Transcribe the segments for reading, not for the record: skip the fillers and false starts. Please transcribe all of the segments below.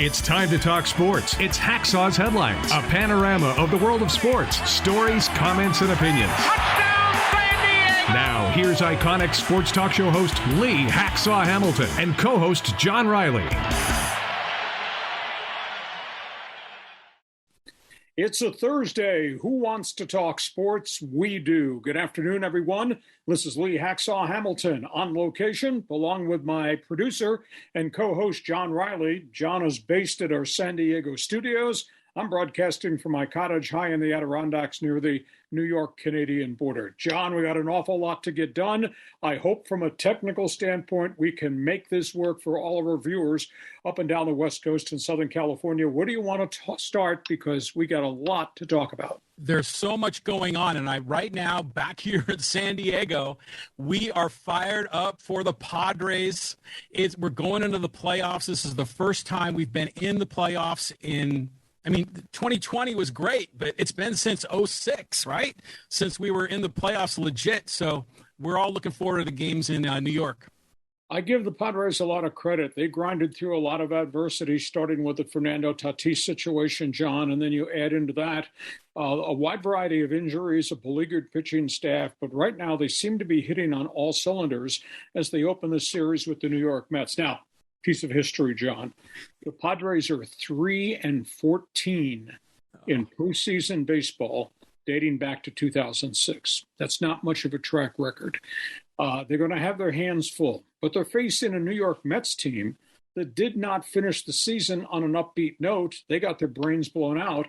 It's time to talk sports. It's Hacksaw's Headlines, a panorama of the world of sports, stories, comments, and opinions. Touchdown, San Diego! Now, here's iconic sports talk show host Lee Hacksaw Hamilton and co-host John Riley. It's a Thursday. Who wants to talk sports? We do. Good afternoon, everyone. This is Lee Hacksaw Hamilton on location, along with my producer and co-host John Riley. John is based at our San Diego studios. I'm broadcasting from my cottage high in the Adirondacks near the New York-Canadian border. John, we got an awful lot to get done. I hope from a technical standpoint we can make this work for all of our viewers up and down the West Coast and Southern California. Where do you want to start? Because we got a lot to talk about. There's so much going on, and right now, back here in San Diego, we are fired up for the Padres. We're going into the playoffs. This is the first time we've been in the playoffs in 2020 was great, but it's been since 2006, right? Since we were in the playoffs legit. So we're all looking forward to the games in New York. I give the Padres a lot of credit. They grinded through a lot of adversity, starting with the Fernando Tatis situation, John, and then you add into that a wide variety of injuries, a beleaguered pitching staff. But right now they seem to be hitting on all cylinders as they open the series with the New York Mets. Now, piece of history, John. The Padres are 3-14 in postseason baseball dating back to 2006. That's not much of a track record. They're going to have their hands full, but they're facing a New York Mets team that did not finish the season on an upbeat note. They got their brains blown out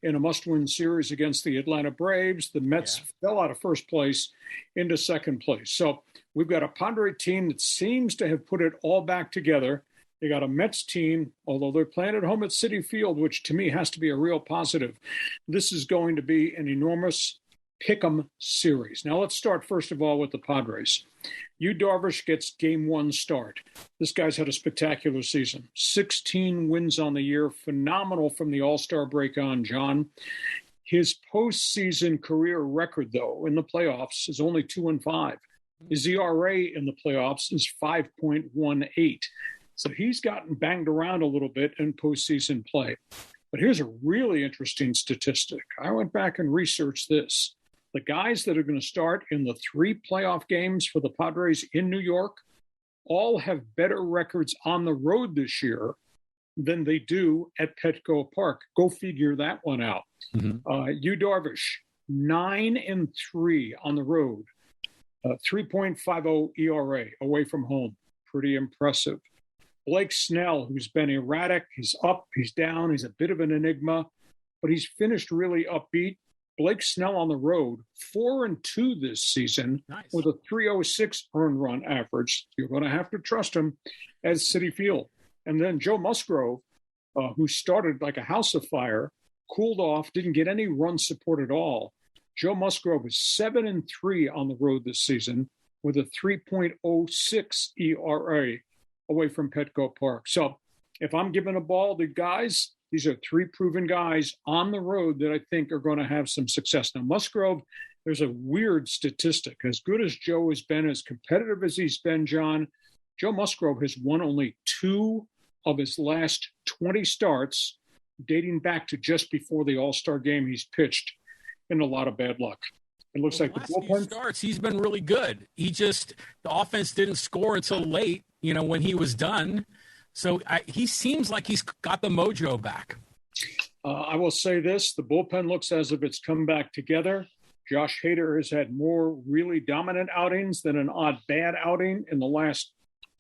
in a must-win series against the Atlanta Braves. The Mets fell out of first place into second place. So we've got a Padre team that seems to have put it all back together. They got a Mets team, although they're playing at home at Citi Field, which to me has to be a real positive. This is going to be an enormous pick'em series. Now let's start first of all with the Padres. Yu Darvish gets game one start. This guy's had a spectacular season. 16 wins on the year. Phenomenal from the All-Star break on, John. His postseason career record, though, in the playoffs is only 2-5. His ERA in the playoffs is 5.18. So he's gotten banged around a little bit in postseason play. But here's a really interesting statistic. I went back and researched this. The guys that are going to start in the 3 playoff games for the Padres in New York all have better records on the road this year than they do at Petco Park. Go figure that one out. Yu Darvish, 9-3 on the road, 3.50 ERA away from home. Pretty impressive. Blake Snell, who's been erratic, he's up, he's down, he's a bit of an enigma, but he's finished really upbeat. Blake Snell on the road, 4-2 this season, with a 3.06 earned run average. You're going to have to trust him at Citi Field. And then Joe Musgrove, who started like a house of fire, cooled off, didn't get any run support at all. Joe Musgrove is 7-3 on the road this season with a 3.06 ERA away from Petco Park. So if I'm giving a ball to guys, these are 3 proven guys on the road that I think are going to have some success. Now, Musgrove, there's a weird statistic. As good as Joe has been, as competitive as he's been, John, Joe Musgrove has won only 2 of his last 20 starts, dating back to just before the All-Star game he's pitched, in a lot of bad luck. It looks like the bullpen starts. He's been really good. The offense didn't score until late, when he was done. So he seems like he's got the mojo back. I will say this. The bullpen looks as if it's come back together. Josh Hader has had more really dominant outings than an odd bad outing in the last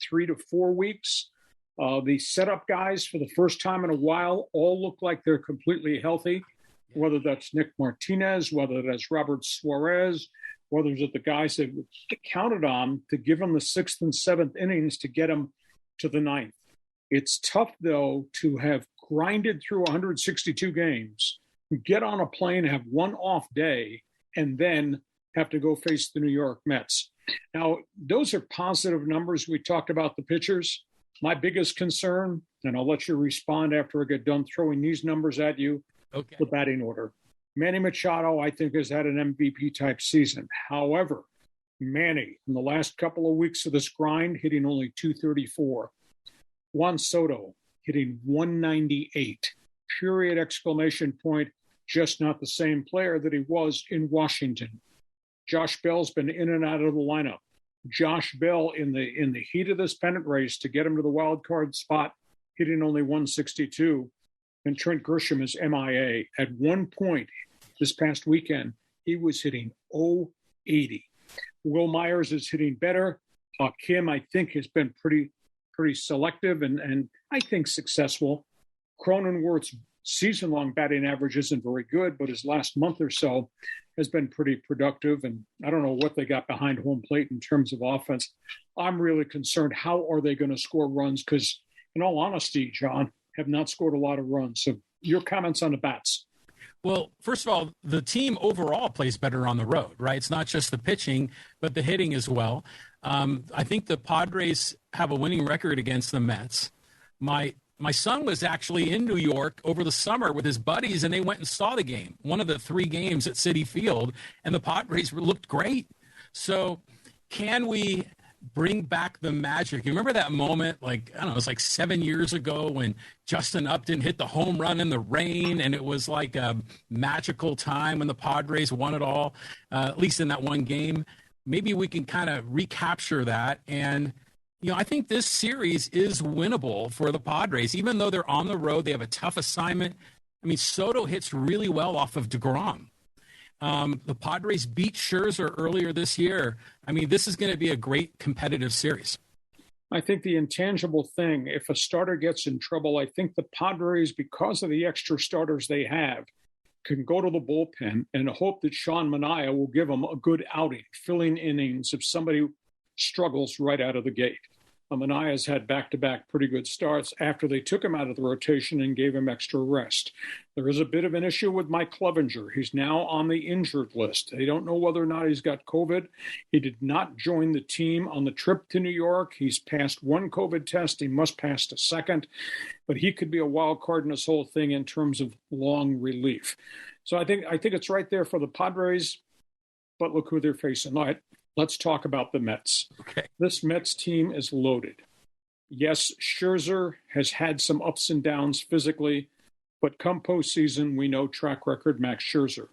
3 to 4 weeks. The setup guys, for the first time in a while, all look like they're completely healthy, whether that's Nick Martinez, whether that's Robert Suarez, whether it's the guys that counted on to give them the 6th and 7th innings to get them to the 9th. It's tough, though, to have grinded through 162 games, get on a plane, have one off day, and then have to go face the New York Mets. Now, those are positive numbers. We talked about the pitchers. My biggest concern, and I'll let you respond after I get done throwing these numbers at you, the batting order. Manny Machado, I think, has had an MVP-type season. However, Manny, in the last couple of weeks of this grind, hitting only .234. Juan Soto, hitting 198. Period, exclamation point. Just not the same player that he was in Washington. Josh Bell's been in and out of the lineup. Josh Bell in the heat of this pennant race to get him to the wild card spot, hitting only 162. And Trent Grisham is MIA. At one point this past weekend, he was hitting 080. Will Myers is hitting better. Kim, I think, has been pretty selective and I think successful. Cronenworth's season-long batting average isn't very good, but his last month or so has been pretty productive. And I don't know what they got behind home plate in terms of offense. I'm really concerned. How are they going to score runs? Because in all honesty, John, have not scored a lot of runs. So your comments on the bats. Well, first of all, the team overall plays better on the road, right? It's not just the pitching, but the hitting as well. I think the Padres have a winning record against the Mets. My son was actually in New York over the summer with his buddies, and they went and saw the game, one of the 3 games at Citi Field, and the Padres looked great. So can we bring back the magic? You remember that moment, like, I don't know, it was like 7 years ago when Justin Upton hit the home run in the rain, and it was like a magical time when the Padres won it all, at least in that one game. Maybe we can kind of recapture that. And I think this series is winnable for the Padres, even though they're on the road. They have a tough assignment. I mean, Soto hits really well off of DeGrom. The Padres beat Scherzer earlier this year. I mean, this is going to be a great competitive series. I think the intangible thing, if a starter gets in trouble, I think the Padres, because of the extra starters they have, can go to the bullpen and hope that Sean Manaea will give them a good outing, filling innings if somebody struggles right out of the gate. Manaea's had back-to-back pretty good starts after they took him out of the rotation and gave him extra rest. There is a bit of an issue with Mike Clevenger. He's now on the injured list. They don't know whether or not he's got COVID. He did not join the team on the trip to New York. He's passed one COVID test. He must pass a second. But he could be a wild card in this whole thing in terms of long relief. So I think it's right there for the Padres, but look who they're facing. All right. Let's talk about the Mets. Okay. This Mets team is loaded. Yes, Scherzer has had some ups and downs physically, but come postseason, we know track record Max Scherzer.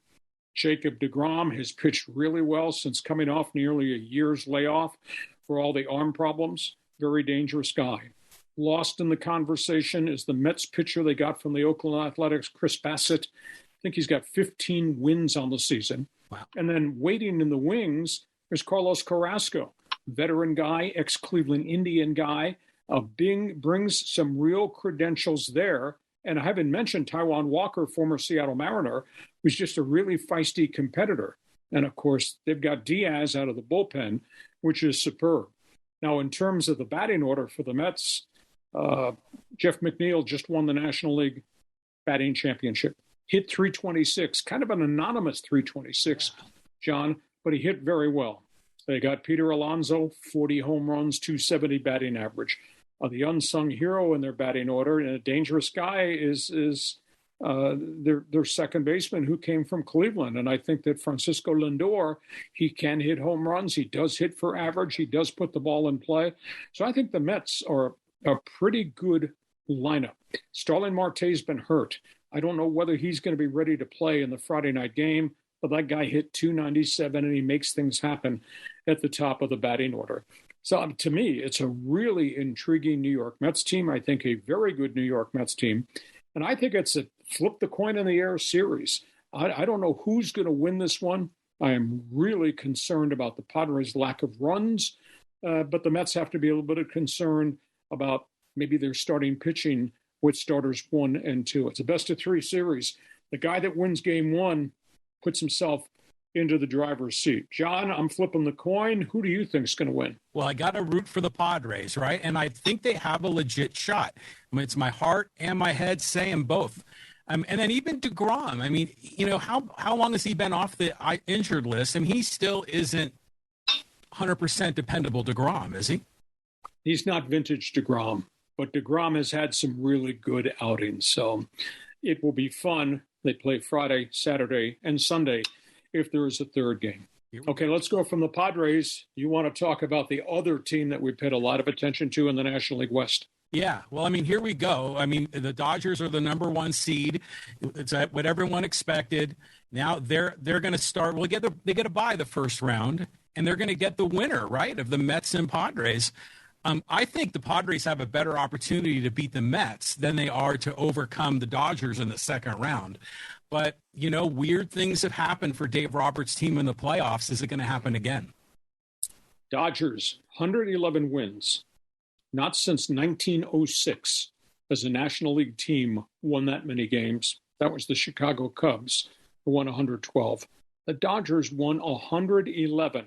Jacob deGrom has pitched really well since coming off nearly a year's layoff for all the arm problems. Very dangerous guy. Lost in the conversation is the Mets pitcher they got from the Oakland Athletics, Chris Bassett. I think he's got 15 wins on the season. Wow. And then waiting in the wings, there's Carlos Carrasco, veteran guy, ex-Cleveland Indian guy. Brings some real credentials there. And I haven't mentioned Taijuan Walker, former Seattle Mariner, who's just a really feisty competitor. And, of course, they've got Diaz out of the bullpen, which is superb. Now, in terms of the batting order for the Mets, Jeff McNeil just won the National League batting championship. Hit 326, kind of an anonymous 326, John, but he hit very well. They got Peter Alonso, 40 home runs, 270 batting average. The unsung hero in their batting order and a dangerous guy is their second baseman who came from Cleveland. And I think that Francisco Lindor, he can hit home runs. He does hit for average. He does put the ball in play. So I think the Mets are a pretty good lineup. Starling Marte's been hurt. I don't know whether he's going to be ready to play in the Friday night game. But that guy hit 297, and he makes things happen at the top of the batting order. So to me, it's a really intriguing New York Mets team. I think a very good New York Mets team. And I think it's a flip the coin in the air series. I don't know who's going to win this one. I am really concerned about the Padres' lack of runs, but the Mets have to be a little bit concerned about maybe their starting pitching with starters 1 and 2. It's a best-of-3 series. The guy that wins game 1 puts himself into the driver's seat. John, I'm flipping the coin. Who do you think is going to win? Well, I got to root for the Padres, right? And I think they have a legit shot. I mean, it's my heart and my head saying both. And then even DeGrom, I mean, how long has he been off the injured list? I mean, he still isn't 100% dependable DeGrom, is he? He's not vintage DeGrom, but DeGrom has had some really good outings. So it will be fun. They play Friday, Saturday, and Sunday if there is a third game. Okay, let's go from the Padres. You want to talk about the other team that we paid a lot of attention to in the National League West. Yeah, well, I mean, here we go. I mean, the Dodgers are the number one seed. It's what everyone expected. Now they're going to start. Well, they get to bye the first round, and they're going to get the winner, right, of the Mets and Padres. I think the Padres have a better opportunity to beat the Mets than they are to overcome the Dodgers in the second round. But, you know, weird things have happened for Dave Roberts' team in the playoffs. Is it going to happen again? Dodgers, 111 wins. Not since 1906 has a National League team won that many games. That was the Chicago Cubs, who won 112. The Dodgers won 111.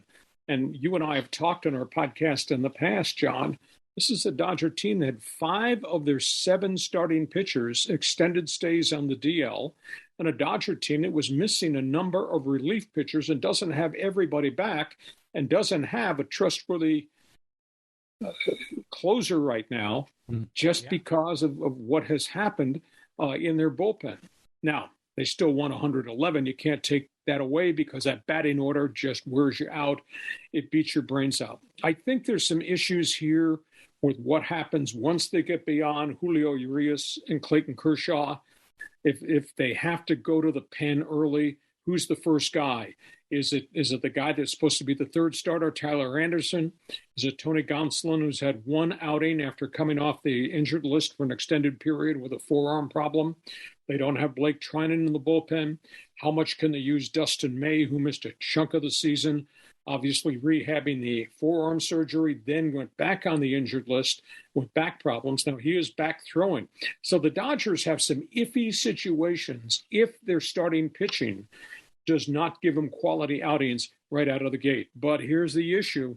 And you and I have talked on our podcast in the past, John. This is a Dodger team that had 5 of their 7 starting pitchers extended stays on the DL, and a Dodger team that was missing a number of relief pitchers and doesn't have everybody back and doesn't have a trustworthy closer right now just because of what has happened in their bullpen. Now, they still won 111. You can't take that away because that batting order just wears you out. It beats your brains out. I think there's some issues here with what happens once they get beyond Julio Urias and Clayton Kershaw. If they have to go to the pen early, who's the first guy? Is it the guy that's supposed to be the third starter, Tyler Anderson? Is it Tony Gonsolin, who's had one outing after coming off the injured list for an extended period with a forearm problem? They don't have Blake Trinan in the bullpen. How much can they use Dustin May, who missed a chunk of the season, obviously rehabbing the forearm surgery, then went back on the injured list with back problems. Now he is back throwing. So the Dodgers have some iffy situations if their starting pitching does not give them quality outings right out of the gate. But here's the issue.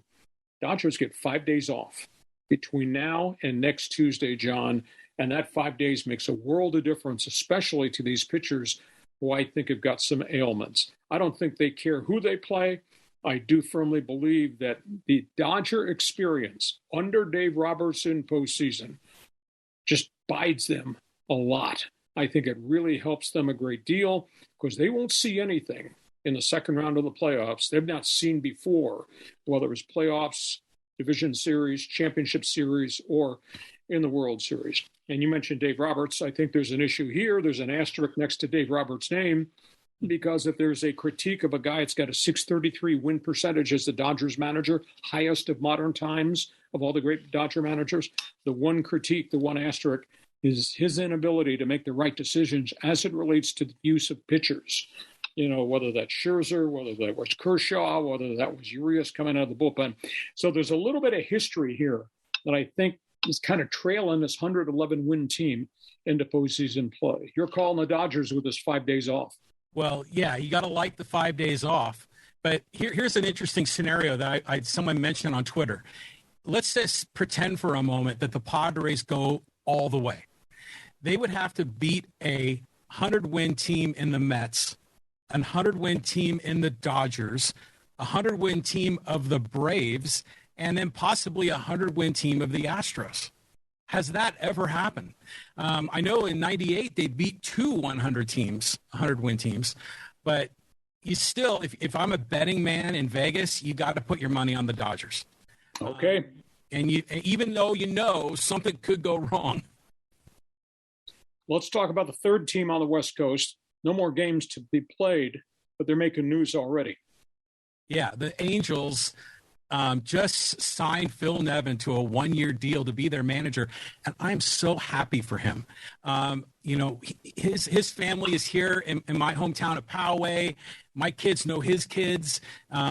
Dodgers get 5 days off between now and next Tuesday, John, and that 5 days makes a world of difference, especially to these pitchers who I think have got some ailments. I don't think they care who they play. I do firmly believe that the Dodger experience under Dave Roberts in postseason just bides them a lot. I think it really helps them a great deal because they won't see anything in the second round of the playoffs they've not seen before, whether it was playoffs, division series, championship series, or in the World Series. And you mentioned Dave Roberts. I think there's an issue here. There's an asterisk next to Dave Roberts' name because if there's a critique of a guy that's got a .633 win percentage as the Dodgers manager, highest of modern times of all the great Dodger managers, the one critique, the one asterisk, is his inability to make the right decisions as it relates to the use of pitchers. You know, whether that's Scherzer, whether that was Kershaw, whether that was Urias coming out of the bullpen. So there's a little bit of history here that I think is kind of trailing this 111-win team into postseason play. You're calling the Dodgers with this 5 days off. Well, yeah, you got to like the 5 days off. But here's an interesting scenario that someone mentioned on Twitter. Let's just pretend for a moment that the Padres go all the way. They would have to beat a 100-win team in the Mets, a 100-win team in the Dodgers, a 100-win team of the Braves, and then possibly a 100-win team of the Astros. Has that ever happened? I know in 98 they beat 2 100-win teams, but you still, if I'm a betting man in Vegas, you got to put your money on the Dodgers. Okay. And even though you know something could go wrong. Let's talk about the third team on the West Coast. No more games to be played, but they're making news already. Yeah, the Angels just signed Phil Nevin to a 1-year deal to be their manager, and I'm so happy for him. You know, his family is here in my hometown of Poway. My kids know his kids.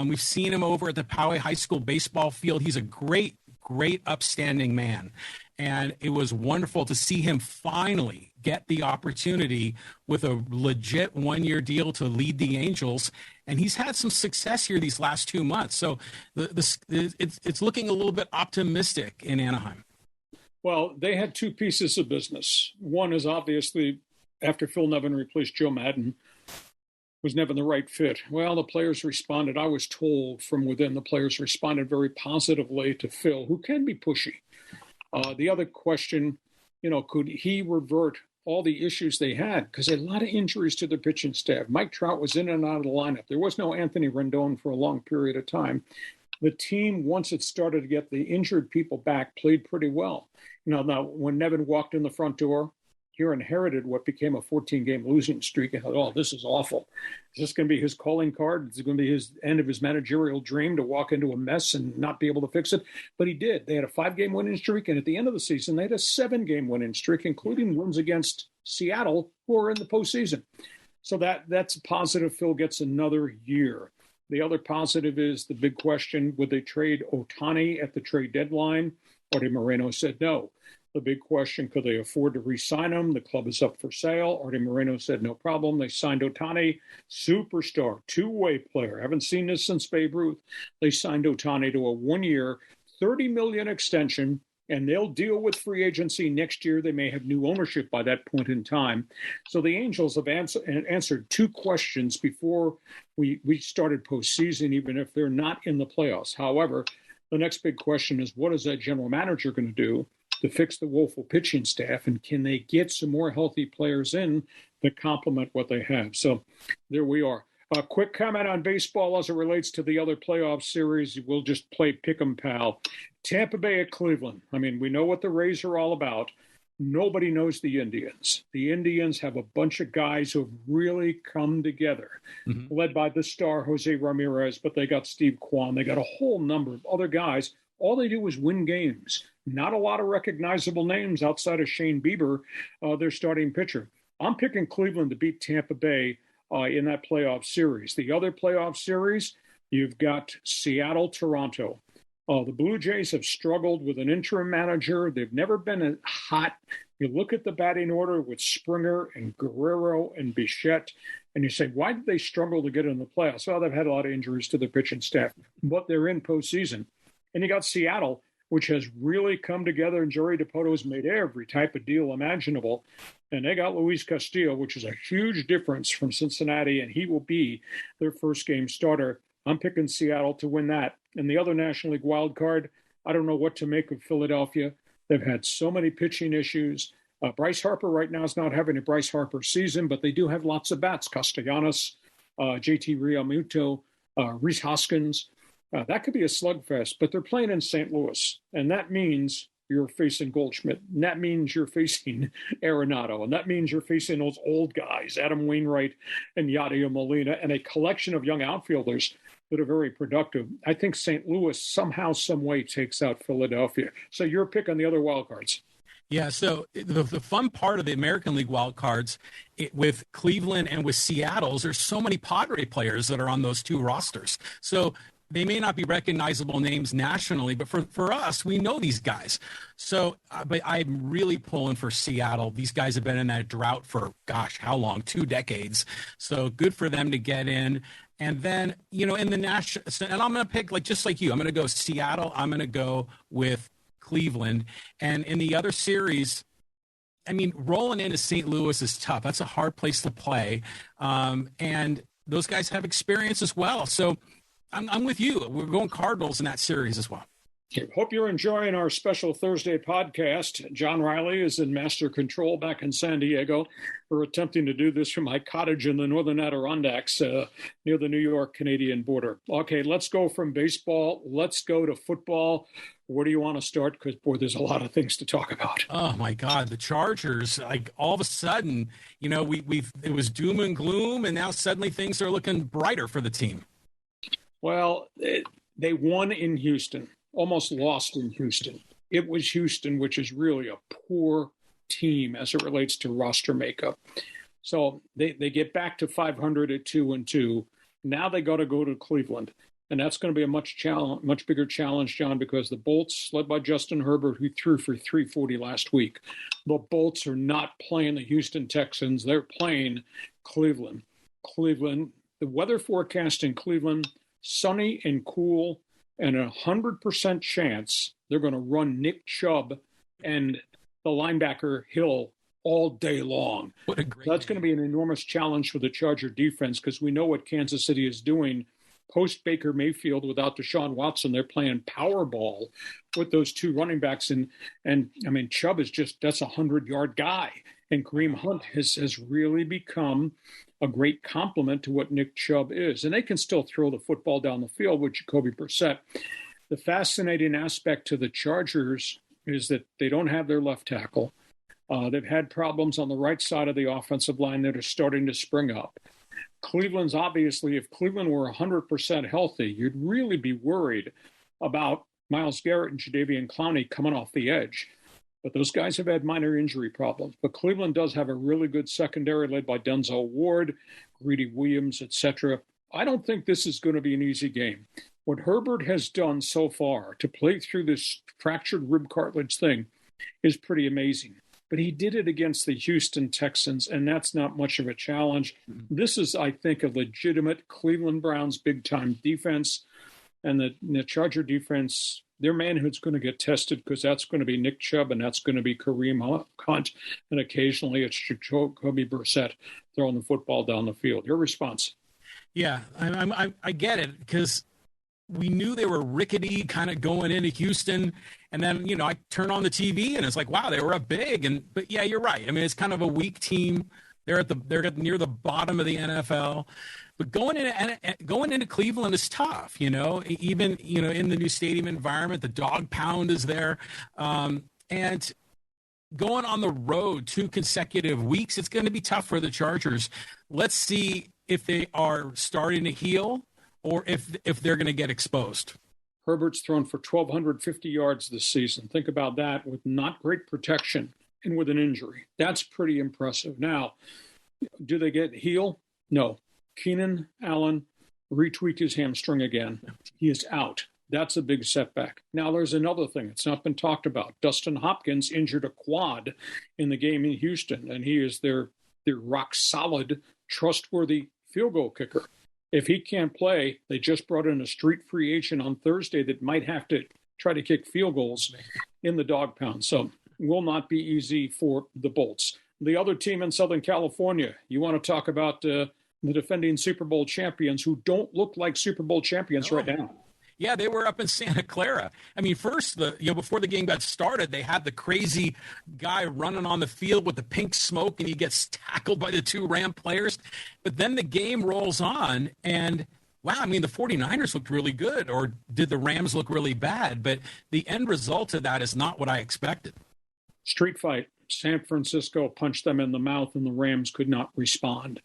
We've seen him over at the Poway High School baseball field. He's a great, upstanding man. And it was wonderful to see him finally get the opportunity with a legit 1-year deal to lead the Angels. And he's had some success here these last 2 months. So it's looking a little bit optimistic in Anaheim. Well, they had 2 pieces of business. One is obviously after Phil Nevin replaced Joe Madden, was Nevin the right fit? Well, the players responded. I was told from within the players responded very positively to Phil, who can be pushy. The other question, you know, could he revert all the issues they had? Because they had a lot of injuries to their pitching staff. Mike Trout was in and out of the lineup. There was no Anthony Rendon for a long period of time. the team, once it started to get the injured people back, played pretty well. Now when Nevin walked in the front door, he inherited what became a 14-game losing streak. And thought, oh, this is awful. Is this going to be his calling card? Is it going to be his end of his managerial dream to walk into a mess and not be able to fix it? But he did. They had a 5-game winning streak, and at the end of the season, they had a 7-game winning streak, including wins against Seattle, who are in the postseason. So that's a positive. Phil gets another year. The other positive is the big question, would they trade Ohtani at the trade deadline? Arte Moreno said no. The big question, could they afford to re-sign him? The club is up for sale. Arte Moreno said no problem. They signed Ohtani, superstar, two-way player. Haven't seen this since Babe Ruth. They signed Ohtani to a 1-year, $30 million extension, and they'll deal with free agency next year. They may have new ownership by that point in time. So the Angels have answered 2 questions before we started postseason, even if they're not in the playoffs. However, the next big question is, what is that general manager going to do to fix the woeful pitching staff, and can they get some more healthy players in that complement what they have? So there we are. A quick comment on baseball as it relates to the other playoff series. We'll just play pick 'em, pal. Tampa Bay at Cleveland. I mean, we know what the Rays are all about. Nobody knows the Indians. The Indians have a bunch of guys who have really come together, led by the star Jose Ramirez, but they got Steve Kwan. They got a whole number of other guys. All they do is win games. Not a lot of recognizable names outside of Shane Bieber, their starting pitcher. I'm picking Cleveland to beat Tampa Bay in that playoff series. The other playoff series, you've got Seattle-Toronto. The Blue Jays have struggled with an interim manager. They've never been hot. You look at the batting order with Springer and Guerrero and Bichette, and you say, why did they struggle to get in the playoffs? Well, they've had a lot of injuries to their pitching staff, but they're in postseason. And you got Seattle, which has really come together, and Joey DePoto's made every type of deal imaginable. And they got Luis Castillo, which is a huge difference from Cincinnati, and he will be their first game starter. I'm picking Seattle to win that. And the other National League wild card, I don't know what to make of Philadelphia. They've had so many pitching issues. Bryce Harper right now is not having a Bryce Harper season, but they do have lots of bats. Castellanos, JT Realmuto, Rhys Hoskins. That could be a slugfest, but they're playing in St. Louis, and that means you're facing Goldschmidt, and that means you're facing Arenado, and that means you're facing those old guys, Adam Wainwright and Yadier Molina, and a collection of young outfielders that are very productive. I think St. Louis somehow, some way takes out Philadelphia. So your pick on the other wild cards. Yeah, so the fun part of the American League wild cards with Cleveland and with Seattle's, there's so many Padre players that are on those 2 rosters. So they may not be recognizable names nationally, but for us, we know these guys. So, but I'm really pulling for Seattle. These guys have been in that drought for, gosh, how long? 2 decades. So good for them to get in. And then, in the national, and I'm going to pick, just like you, I'm going to go Seattle. I'm going to go with Cleveland. And in the other series, I mean, rolling into St. Louis is tough. That's a hard place to play. And those guys have experience as well. So I'm with you. We're going Cardinals in that series as well. Hope you're enjoying our special Thursday podcast. John Riley is in master control back in San Diego. We're attempting to do this from my cottage in the northern Adirondacks near the New York-Canadian border. Okay, let's go from baseball. Let's go to football. Where do you want to start? Because, boy, there's a lot of things to talk about. Oh, my God. The Chargers, all of a sudden, it was doom and gloom, and now suddenly things are looking brighter for the team. Well, they won in Houston, almost lost in Houston. It was Houston, which is really a poor team as it relates to roster makeup. So they get back to 500 at 2-2. Now they got to go to Cleveland. And that's going to be a much bigger challenge, John, because the Bolts, led by Justin Herbert, who threw for 340 last week, the Bolts are not playing the Houston Texans. They're playing Cleveland. The weather forecast in Cleveland, sunny and cool, and 100% chance they're going to run Nick Chubb and the linebacker Hill all day long. What a great That's going to be an enormous challenge for the Charger defense because we know what Kansas City is doing post Baker Mayfield without Deshaun Watson. They're playing power ball with those 2 running backs. And I mean, Chubb is that's a 100-yard guy. And Kareem Hunt has really become a great complement to what Nick Chubb is. And they can still throw the football down the field with Jacoby Brissett. The fascinating aspect to the Chargers is that they don't have their left tackle. They've had problems on the right side of the offensive line that are starting to spring up. Cleveland's obviously, if Cleveland were 100% healthy, you'd really be worried about Myles Garrett and Jadeveon Clowney coming off the edge. But those guys have had minor injury problems. But Cleveland does have a really good secondary led by Denzel Ward, Greedy Williams, etc. I don't think this is going to be an easy game. What Herbert has done so far to play through this fractured rib cartilage thing is pretty amazing. But he did it against the Houston Texans, and that's not much of a challenge. This is, I think, a legitimate Cleveland Browns big-time defense. And the Charger defense, their manhood's going to get tested because that's going to be Nick Chubb and that's going to be Kareem Hunt. And occasionally it's Jacoby Brissett throwing the football down the field. Your response? Yeah, I get it because we knew they were rickety kind of going into Houston. And then, I turn on the TV and it's like, wow, they were up big. But yeah, you're right. I mean, it's kind of a weak team. They're near the bottom of the NFL. But going into Cleveland is tough, even, in the new stadium environment, the dog pound is there. And going on the road 2 consecutive weeks, it's going to be tough for the Chargers. Let's see if they are starting to heal or if they're going to get exposed. Herbert's thrown for 1,250 yards this season. Think about that with not great protection and with an injury. That's pretty impressive. Now, do they get heal? No. Keenan Allen retweaked his hamstring again. He is out. That's a big setback. Now, there's another thing. It's not been talked about. Dustin Hopkins injured a quad in the game in Houston, and he is their rock-solid, trustworthy field goal kicker. If he can't play, they just brought in a street free agent on Thursday that might have to try to kick field goals in the dog pound. So will not be easy for the Bolts. The other team in Southern California, you want to talk about the defending Super Bowl champions who don't look like Super Bowl champions right now. Yeah, they were up in Santa Clara. I mean, first, before the game got started, they had the crazy guy running on the field with the pink smoke, and he gets tackled by the 2 Ram players. But then the game rolls on, and wow, I mean, the 49ers looked really good, or did the Rams look really bad? But the end result of that is not what I expected. Street fight. San Francisco punched them in the mouth, and the Rams could not respond.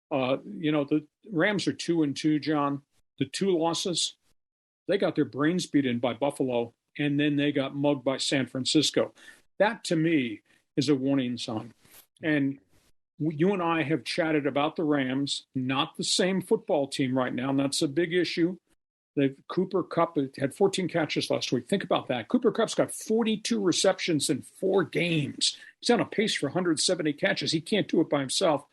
The Rams are 2-2, John. The 2 losses, they got their brains beaten by Buffalo, and then they got mugged by San Francisco. That, to me, is a warning sign. And you and I have chatted about the Rams, not the same football team right now, and that's a big issue. Cooper Kupp had 14 catches last week. Think about that. Cooper Kupp's got 42 receptions in 4 games. He's on a pace for 170 catches. He can't do it by himself.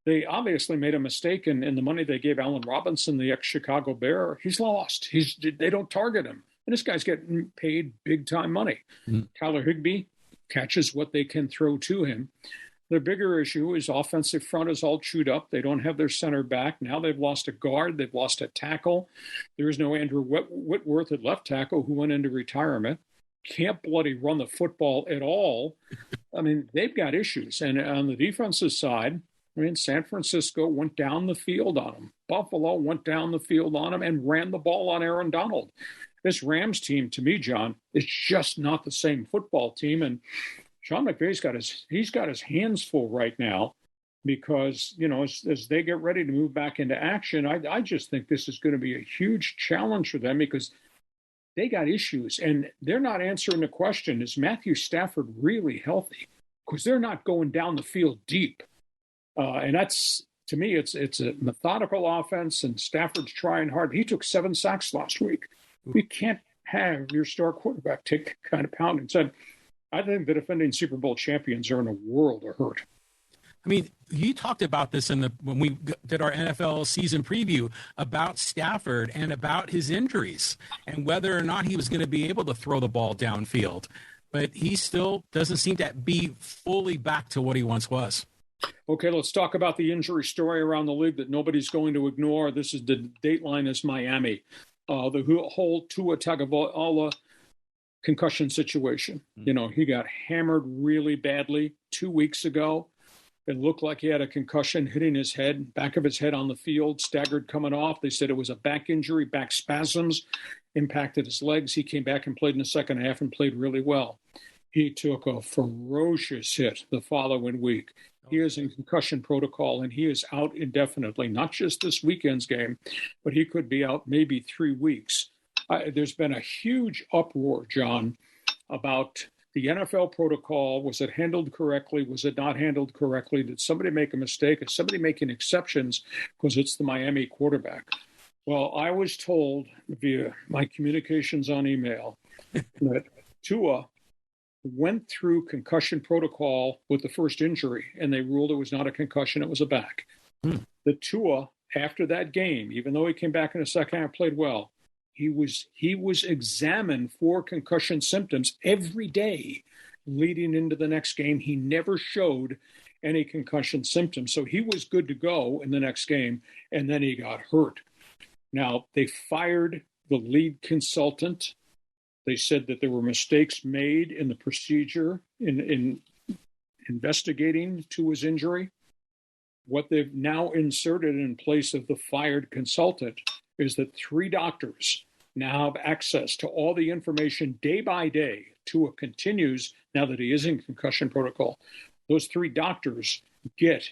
They obviously made a mistake in the money they gave Allen Robinson, the ex-Chicago Bear. He's lost. They don't target him. And this guy's getting paid big-time money. Tyler Higbee catches what they can throw to him. The bigger issue is offensive front is all chewed up. They don't have their center back. Now they've lost a guard. They've lost a tackle. There is no Andrew Whitworth at left tackle who went into retirement. Can't bloody run the football at all. I mean, they've got issues. And on the defensive side, San Francisco went down the field on them. Buffalo went down the field on them and ran the ball on Aaron Donald. This Rams team, to me, John, is just not the same football team. And Sean McVay's got his hands full right now because, as they get ready to move back into action, I just think this is going to be a huge challenge for them because they got issues. And they're not answering the question, is Matthew Stafford really healthy? Because they're not going down the field deep. And that's, to me, it's a methodical offense, and Stafford's trying hard. He took 7 sacks last week. You can't have your star quarterback take that kind of pounding. So I think the defending Super Bowl champions are in a world of hurt. I mean, you talked about this when we did our NFL season preview about Stafford and about his injuries and whether or not he was going to be able to throw the ball downfield. But he still doesn't seem to be fully back to what he once was. Okay, let's talk about the injury story around the league that nobody's going to ignore. This is the Dateline is Miami. The whole Tua Tagovailoa concussion situation. You know, he got hammered really badly 2 weeks ago. It looked like he had a concussion hitting his head, back of his head on the field, staggered coming off. They said it was a back injury, back spasms, impacted his legs. He came back and played in the second half and played really well. He took a ferocious hit the following week. He is in concussion protocol, and he is out indefinitely, not just this weekend's game, but he could be out maybe 3 weeks. There's been a huge uproar, John, about the NFL protocol. Was it handled correctly? Was it not handled correctly? Did somebody make a mistake? Is somebody making exceptions because it's the Miami quarterback? Well, I was told via my communications on email that Tua went through concussion protocol with the first injury, and they ruled it was not a concussion, it was a back. The Tua, after that game, even though he came back in the second half, played well, he was examined for concussion symptoms every day leading into the next game. He never showed any concussion symptoms, so he was good to go in the next game, and then he got hurt. Now, they fired the lead consultant. They said that there were mistakes made in the procedure in investigating to his injury. What they've now inserted in place of the fired consultant is that 3 doctors now have access to all the information day by day. Tua continues, now that he is in concussion protocol, those 3 doctors get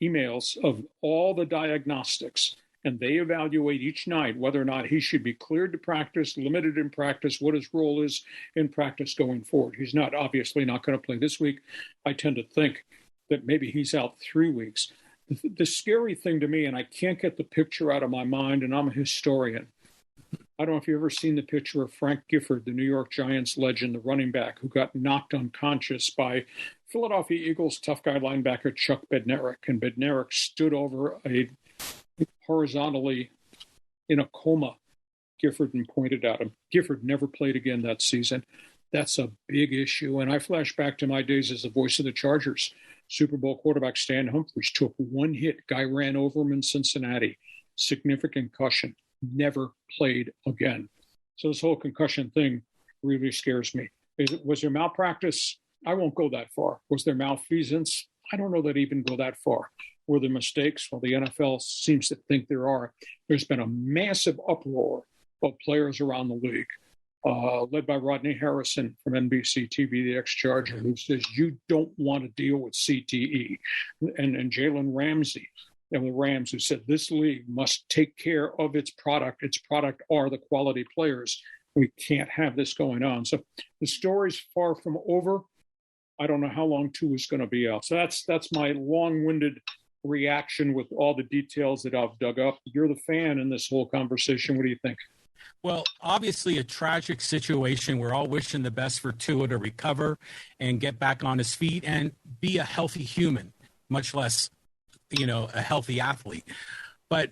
emails of all the diagnostics, and they evaluate each night whether or not he should be cleared to practice, limited in practice, what his role is in practice going forward. He's obviously not going to play this week. I tend to think that maybe he's out 3 weeks. The scary thing to me, and I can't get the picture out of my mind, and I'm a historian. I don't know if you've ever seen the picture of Frank Gifford, the New York Giants legend, the running back, who got knocked unconscious by Philadelphia Eagles tough guy linebacker Chuck Bednarik. And Bednarik stood over horizontally in a coma, Gifford, and pointed at him. Gifford never played again that season. That's a big issue. And I flash back to my days as the voice of the Chargers. Super Bowl quarterback Stan Humphries took 1 hit. Guy ran over him in Cincinnati. Significant concussion. Never played again. So this whole concussion thing really scares me. Was there malpractice? I won't go that far. Was there malfeasance? I don't know that even go that far. Were there mistakes? Well, the NFL seems to think there are. There's been a massive uproar of players around the league, led by Rodney Harrison from NBC TV, the ex-Charger, who says you don't want to deal with CTE. And Jalen Ramsey and the Rams, who said this league must take care of its product. Its product are the quality players. We can't have this going on. So the story's far from over. I don't know how long Tua is going to be out. So that's my long-winded reaction with all the details that I've dug up. You're the fan in this whole conversation. What do you think? Well, obviously a tragic situation. We're all wishing the best for Tua to recover and get back on his feet and be a healthy human, much less, a healthy athlete. But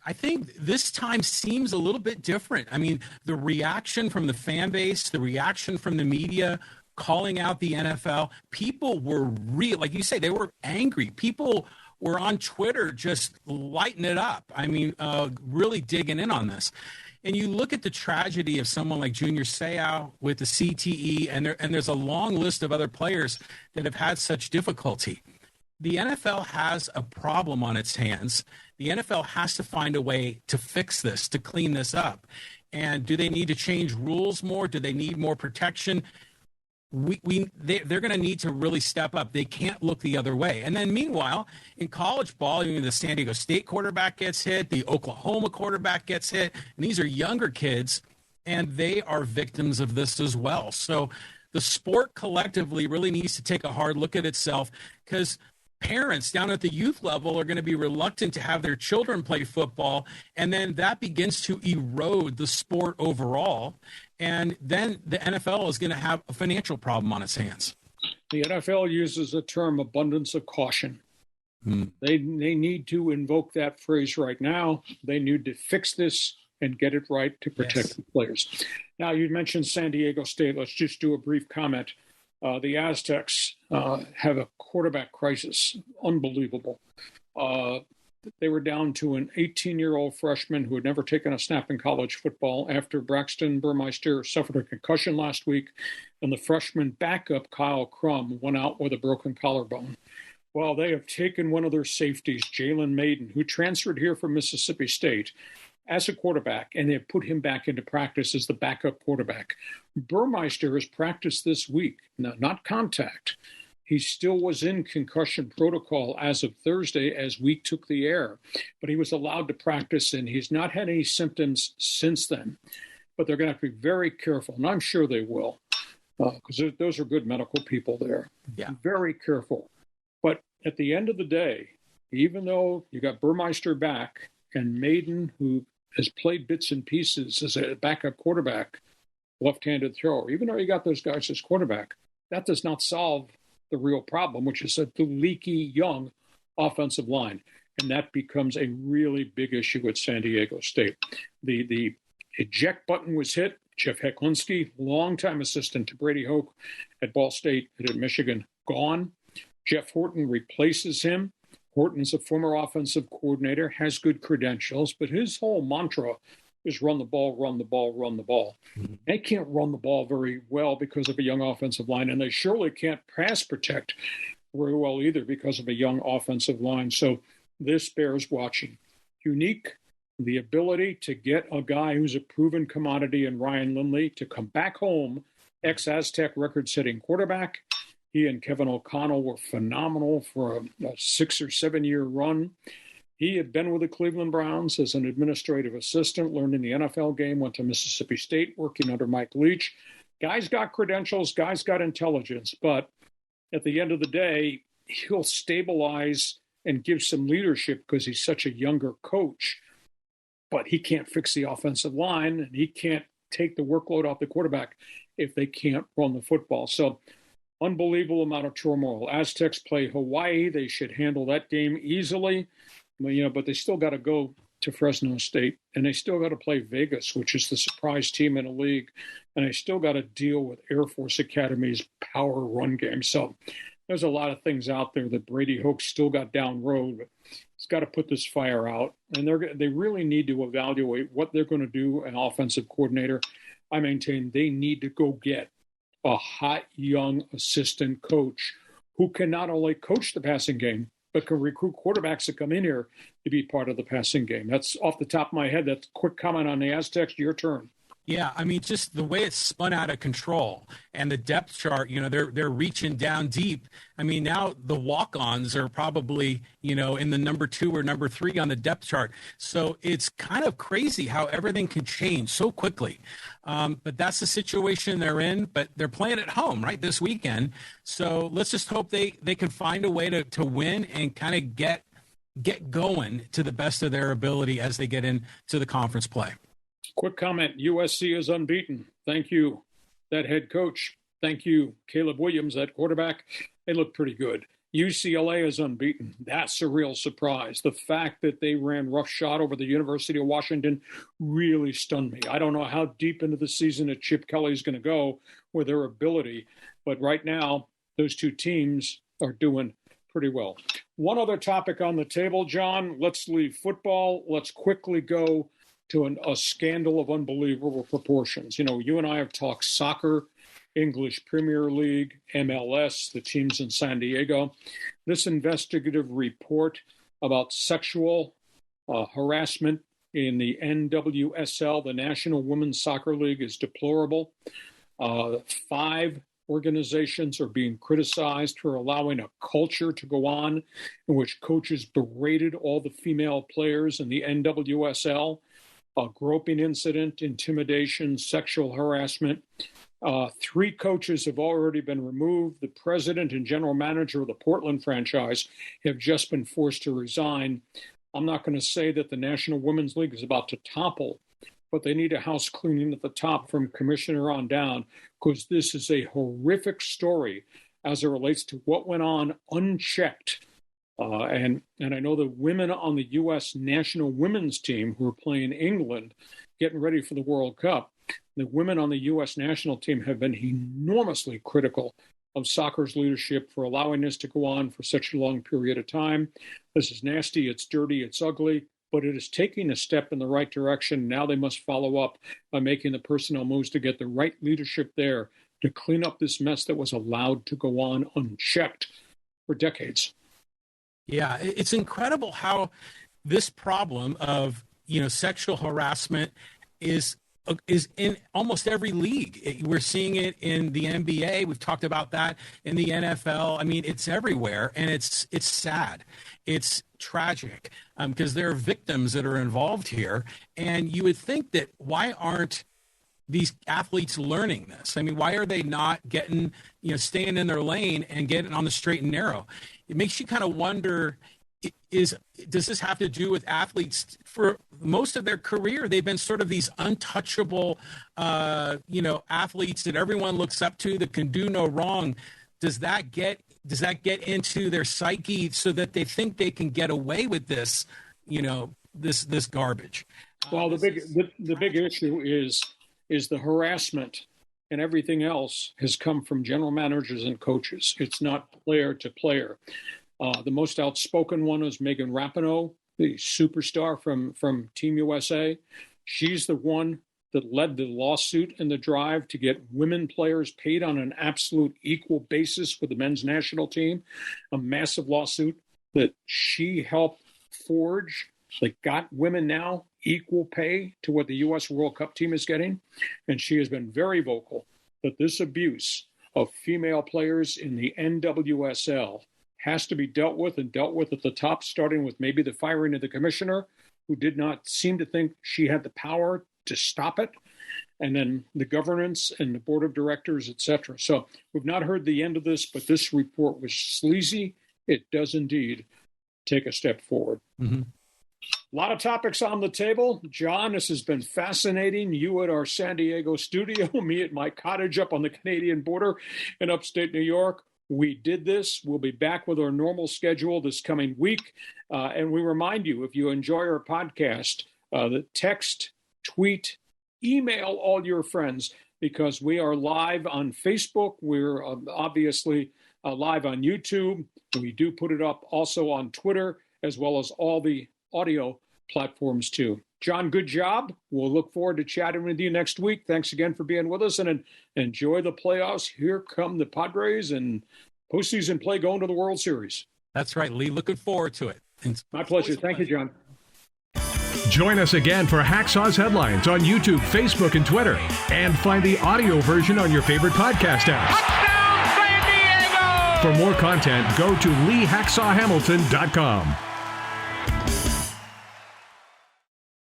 I think this time seems a little bit different. I mean, the reaction from the fan base, the reaction from the media calling out the NFL, people were real. Like you say, they were angry. People were on Twitter just lighting it up. I mean, really digging in on this. And you look at the tragedy of someone like Junior Seau with the CTE, and there's a long list of other players that have had such difficulty. The NFL has a problem on its hands. The NFL has to find a way to fix this, to clean this up. And do they need to change rules more? Do they need more protection? They're going to need to really step up. They can't look the other way. And then meanwhile, in college ball, the San Diego State quarterback gets hit, the Oklahoma quarterback gets hit, and these are younger kids, and they are victims of this as well. So the sport collectively really needs to take a hard look at itself, because parents down at the youth level are going to be reluctant to have their children play football, and then that begins to erode the sport overall. And then the NFL is going to have a financial problem on its hands. The NFL uses the term abundance of caution. They need to invoke that phrase right now. They need to fix this and get it right to protect the players. Now, you mentioned San Diego State. Let's just do a brief comment. The Aztecs have a quarterback crisis. Unbelievable. They were down to an 18-year-old freshman who had never taken a snap in college football after Braxton Burmeister suffered a concussion last week, and the freshman backup, Kyle Crum, went out with a broken collarbone. Well, they have taken one of their safeties, Jalen Maiden, who transferred here from Mississippi State, as a quarterback, and they have put him back into practice as the backup quarterback. Burmeister has practiced this week, now, not contact. He still was in concussion protocol as of Thursday as we took the air, but he was allowed to practice, and he's not had any symptoms since then. But they're going to have to be very careful, and I'm sure they will, because those are good medical people there. Yeah. Very careful. But at the end of the day, even though you got Burmeister back and Maiden, who has played bits and pieces as a backup quarterback, left-handed thrower, even though you got those guys as quarterback, that does not solve the real problem, which is the leaky young offensive line. And that becomes a really big issue at San Diego State. The eject button was hit. Jeff Hecklinski, longtime assistant to Brady Hoke at Ball State and at Michigan, gone. Jeff Horton replaces him. Horton is a former offensive coordinator, has good credentials, but his whole mantra is run the ball, run the ball, run the ball. Mm-hmm. They can't run the ball very well because of a young offensive line, and they surely can't pass protect very well either because of a young offensive line. So this bears watching. Unique, the ability to get a guy who's a proven commodity in Ryan Lindley to come back home, ex-Aztec record-setting quarterback. He and Kevin O'Connell were phenomenal for a 6 or 7 year run. He had been with the Cleveland Browns as an administrative assistant, learned in the NFL game, went to Mississippi State working under Mike Leach. Guy's got credentials, guy's got intelligence, but at the end of the day, he'll stabilize and give some leadership because he's such a younger coach, but he can't fix the offensive line and he can't take the workload off the quarterback if they can't run the football. So unbelievable amount of turmoil. Aztecs play Hawaii. They should handle that game easily, but they still got to go to Fresno State, and they still got to play Vegas, which is the surprise team in the league, and they still got to deal with Air Force Academy's power run game. So there's a lot of things out there that Brady Hoke still got down road, but he's got to put this fire out, and they really need to evaluate what they're going to do, an offensive coordinator. I maintain they need to go get a hot young assistant coach who can not only coach the passing game, but can recruit quarterbacks that come in here to be part of the passing game. That's off the top of my head. That's a quick comment on the Aztecs. Your turn. Yeah, I mean, just the way it's spun out of control and the depth chart, they're reaching down deep. I mean, now the walk-ons are probably, in the number 2 or number 3 on the depth chart. So it's kind of crazy how everything can change so quickly. But that's the situation they're in. But they're playing at home, right, this weekend. So let's just hope they can find a way to win and kind of get going to the best of their ability as they get into the conference play. Quick comment, USC is unbeaten. Thank you, that head coach. Thank you, Caleb Williams, that quarterback. They look pretty good. UCLA is unbeaten. That's a real surprise. The fact that they ran roughshod over the University of Washington really stunned me. I don't know how deep into the season that Chip Kelly is going to go with their ability, but right now, those two teams are doing pretty well. One other topic on the table, John. Let's leave football. Let's quickly go to a scandal of unbelievable proportions. You and I have talked soccer, English Premier League, MLS, the teams in San Diego. This investigative report about sexual harassment in the NWSL, the National Women's Soccer League, is deplorable. 5 organizations are being criticized for allowing a culture to go on in which coaches berated all the female players in the NWSL. A groping incident, intimidation, sexual harassment. 3 coaches have already been removed. The president and general manager of the Portland franchise have just been forced to resign. I'm not going to say that the National Women's League is about to topple, but they need a house cleaning at the top from commissioner on down, because this is a horrific story as it relates to what went on unchecked. And I know the women on the U.S. national women's team who are playing England, getting ready for the World Cup, the women on the U.S. national team have been enormously critical of soccer's leadership for allowing this to go on for such a long period of time. This is nasty, it's dirty, it's ugly, but it is taking a step in the right direction. Now they must follow up by making the personnel moves to get the right leadership there to clean up this mess that was allowed to go on unchecked for decades. Yeah, it's incredible how this problem of, sexual harassment is in almost every league. We're seeing it in the NBA. We've talked about that in the NFL. I mean, it's everywhere, and it's sad. It's tragic because there are victims that are involved here. And you would think that why aren't these athletes learning this? I mean, why are they not getting, staying in their lane and getting on the straight and narrow? It makes you kind of wonder, does this have to do with athletes for most of their career? They've been sort of these untouchable, athletes that everyone looks up to that can do no wrong. Does that get into their psyche so that they think they can get away with this, this garbage? Well, the big issue is the harassment, and everything else has come from general managers and coaches. It's not player to player. The most outspoken one is Megan Rapinoe, the superstar from Team USA. She's the one that led the lawsuit and the drive to get women players paid on an absolute equal basis with the men's national team, a massive lawsuit that she helped forge that got women now equal pay to what the U.S. World Cup team is getting. And she has been very vocal that this abuse of female players in the NWSL has to be dealt with and dealt with at the top, starting with maybe the firing of the commissioner, who did not seem to think she had the power to stop it, and then the governance and the board of directors, etc. So we've not heard the end of this, but this report was sleazy. It does indeed take a step forward. Mm-hmm. A lot of topics on the table. John, this has been fascinating. You at our San Diego studio, me at my cottage up on the Canadian border in upstate New York. We did this. We'll be back with our normal schedule this coming week. And we remind you, if you enjoy our podcast, the text, tweet, email all your friends, because we are live on Facebook. We're obviously live on YouTube. We do put it up also on Twitter, as well as all the audio platforms too. John, good job. We'll look forward to chatting with you next week. Thanks again for being with us, and enjoy the playoffs. Here come the Padres and postseason play going to the World Series. That's right, Lee. Looking forward to it. My pleasure. Thank you, John. Join us again for Hacksaw's Headlines on YouTube, Facebook, and Twitter. And find the audio version on your favorite podcast apps. Touchdown, San Diego! For more content, go to LeeHacksawHamilton.com.